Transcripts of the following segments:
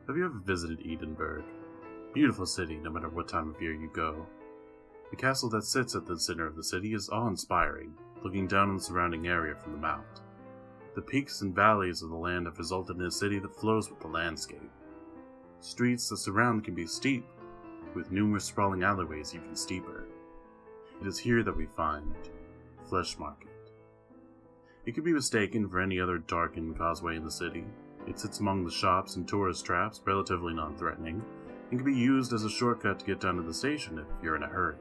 Have you ever visited Edinburgh? Beautiful city no matter what time of year you go. The castle that sits at the center of the city is awe-inspiring, looking down on the surrounding area from the mount. The peaks and valleys of the land have resulted in a city that flows with the landscape. Streets that surround can be steep, with numerous sprawling alleyways even steeper. It is here that we find Flesh Market. It could be mistaken for any other darkened causeway in the city. It sits among the shops and tourist traps, relatively non-threatening, and can be used as a shortcut to get down to the station if you're in a hurry.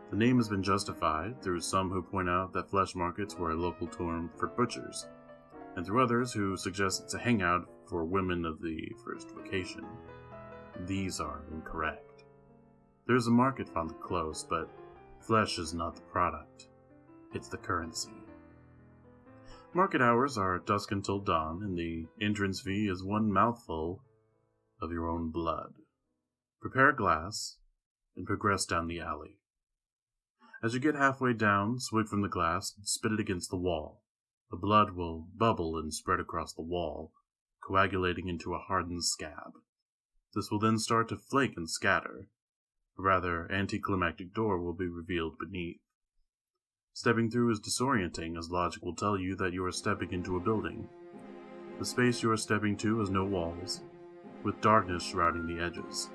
The name has been justified through some who point out that flesh markets were a local term for butchers, and through others who suggest it's a hangout for women of the first vocation. These are incorrect. There is a market found close, but flesh is not the product. It's the currency. Market hours are dusk until dawn, and the entrance fee is one mouthful of your own blood. Prepare a glass, and progress down the alley. As you get halfway down, swig from the glass and spit it against the wall. The blood will bubble and spread across the wall, coagulating into a hardened scab. This will then start to flake and scatter. A rather anticlimactic door will be revealed beneath. Stepping through is disorienting, as logic will tell you that you are stepping into a building. The space you are stepping to has no walls, with darkness shrouding the edges.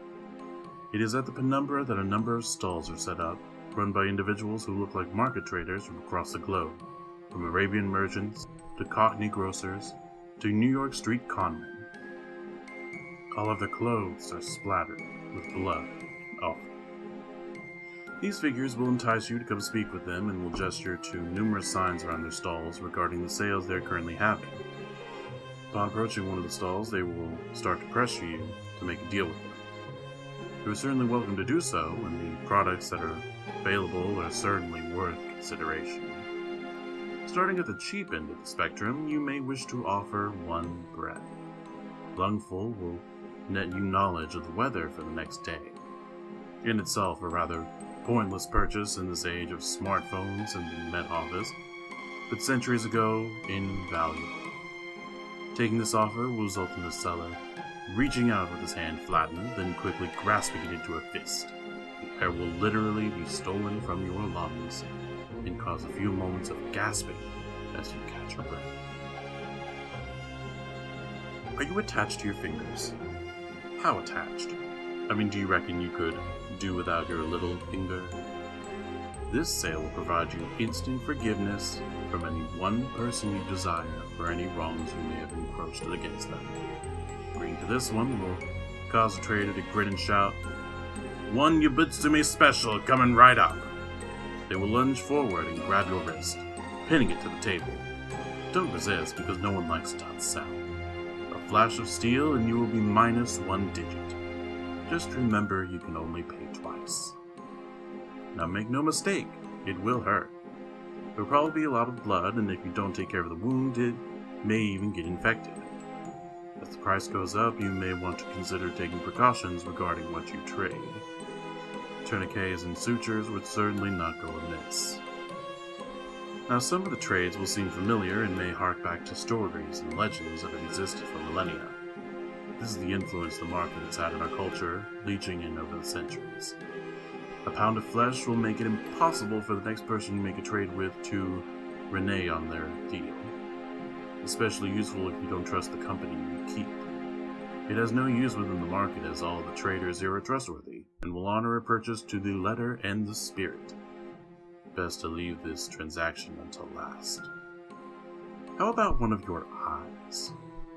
It is at the penumbra that a number of stalls are set up, run by individuals who look like market traders from across the globe, from Arabian merchants to Cockney grocers to New York street conmen. All of their clothes are splattered with blood and offal. These figures will entice you to come speak with them and will gesture to numerous signs around their stalls regarding the sales they are currently having. Upon approaching one of the stalls, they will start to pressure you to make a deal with them. You are certainly welcome to do so, and the products that are available are certainly worth consideration. Starting at the cheap end of the spectrum, you may wish to offer one bread. Lungful will net you knowledge of the weather for the next day. In itself, a rather pointless purchase in this age of smartphones and the Met Office, but centuries ago, invaluable. Taking this offer will result in the seller reaching out with his hand flattened, then quickly grasping it into a fist. The air will literally be stolen from your lungs and cause a few moments of gasping as you catch your breath. Are you attached to your fingers? How attached? Do you reckon you could do without your little finger? This sale will provide you instant forgiveness from any one person you desire for any wrongs you may have encroached against them. Agreeing to this one will cause the trader to grin and shout, "One Yubutsume special coming right up!" They will lunge forward and grab your wrist, pinning it to the table. Don't resist, because no one likes to sell. A flash of steel and you will be minus one digit. Just remember you can only pay twice. Now make no mistake, it will hurt. There will probably be a lot of blood, and if you don't take care of the wound, it may even get infected. As the price goes up, you may want to consider taking precautions regarding what you trade. Tourniquets and sutures would certainly not go amiss. Now, some of the trades will seem familiar and may hark back to stories and legends that have existed for millennia. This is the influence the market has had in our culture, leeching in over the centuries. A pound of flesh will make it impossible for the next person you make a trade with to renege on their deal. Especially useful if you don't trust the company you keep. It has no use within the market, as all the traders here are trustworthy, and will honor a purchase to the letter and the spirit. Best to leave this transaction until last. How about one of your eyes?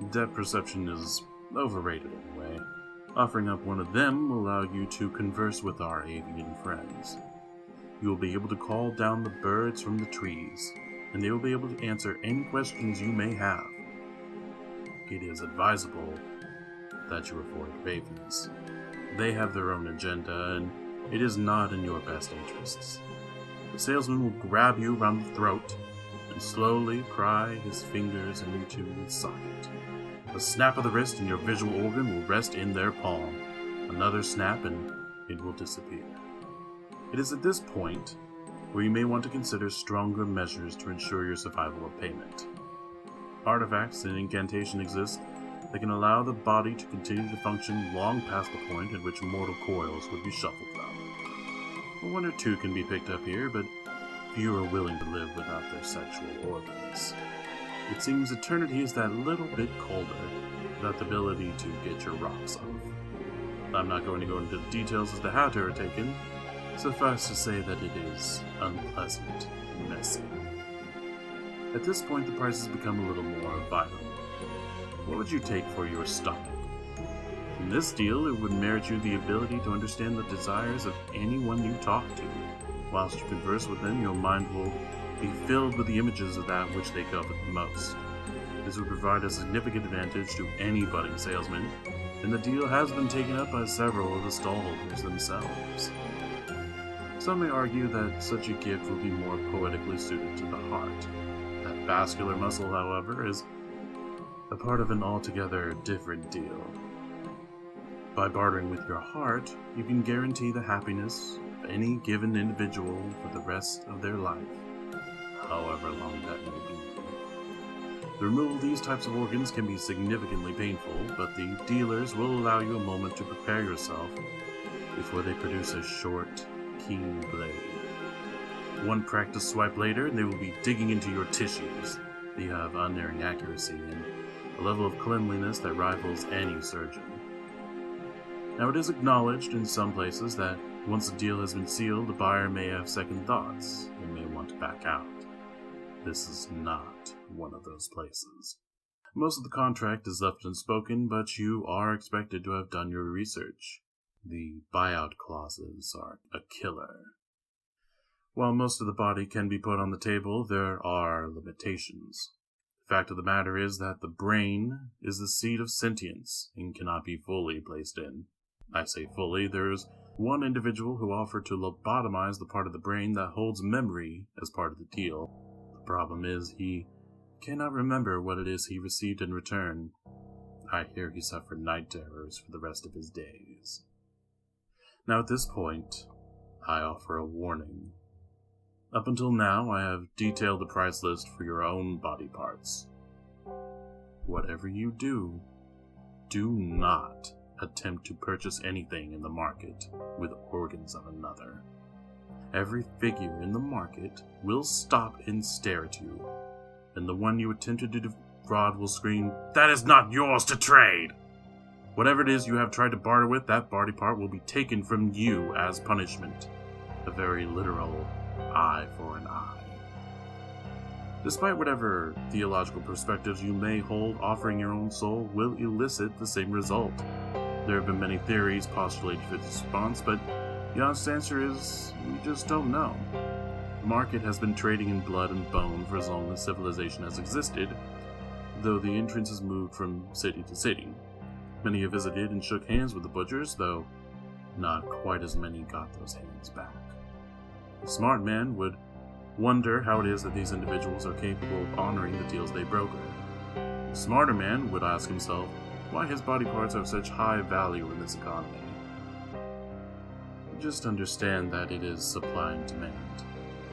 Depth perception is overrated anyway. Offering up one of them will allow you to converse with our avian friends. You will be able to call down the birds from the trees, and they will be able to answer any questions you may have. It is advisable that you avoid ravens. They have their own agenda, and it is not in your best interests. The salesman will grab you around the throat and slowly pry his fingers into the socket. A snap of the wrist and your visual organ will rest in their palm. Another snap and it will disappear. It is at this point where you may want to consider stronger measures to ensure your survival of payment. Artifacts and incantation exist They can allow the body to continue to function long past the point at which mortal coils would be shuffled from. One or two can be picked up here, but few are willing to live without their sexual organs. It seems eternity is that little bit colder, without the ability to get your rocks off. I'm not going to go into the details as to how to are taken. Suffice to say that it is unpleasant and messy. At this point, the prices become a little more vital. What would you take for your stock? In this deal, it would merit you the ability to understand the desires of anyone you talk to. Whilst you converse with them, your mind will be filled with the images of that which they covet the most. This would provide a significant advantage to any budding salesman, and the deal has been taken up by several of the stallholders themselves. Some may argue that such a gift would be more poetically suited to the heart. That vascular muscle, however, is a part of an altogether different deal. By bartering with your heart, you can guarantee the happiness of any given individual for the rest of their life, however long that may be. The removal of these types of organs can be significantly painful, but the dealers will allow you a moment to prepare yourself before they produce a short, keen blade. One practice swipe later, and they will be digging into your tissues. They have unerring accuracy and a level of cleanliness that rivals any surgeon. Now, it is acknowledged in some places that once the deal has been sealed, the buyer may have second thoughts and may want to back out. This is not one of those places. Most of the contract is left unspoken, but you are expected to have done your research. The buyout clauses are a killer. While most of the body can be put on the table, there are limitations. The fact of the matter is that the brain is the seat of sentience and cannot be fully placed in. I say fully, there's one individual who offered to lobotomize the part of the brain that holds memory as part of the deal. The problem is he cannot remember what it is he received in return. I hear he suffered night terrors for the rest of his days. Now at this point, I offer a warning. Up until now, I have detailed the price list for your own body parts. Whatever you do, do not attempt to purchase anything in the market with organs of another. Every figure in the market will stop and stare at you, and the one you attempted to defraud will scream, "That is not yours to trade!" Whatever it is you have tried to barter with, that body part will be taken from you as punishment. A very literal eye for an eye. Despite whatever theological perspectives you may hold, offering your own soul will elicit the same result. There have been many theories postulated for this response, but the honest answer is, we just don't know. The market has been trading in blood and bone for as long as civilization has existed, though the entrance has moved from city to city. Many have visited and shook hands with the butchers, though not quite as many got those hands back. A smart man would wonder how it is that these individuals are capable of honoring the deals they broker. A smarter man would ask himself why his body parts are of such high value in this economy. Just understand that it is supply and demand,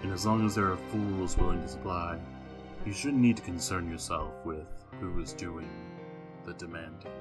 and as long as there are fools willing to supply, you shouldn't need to concern yourself with who is doing the demanding.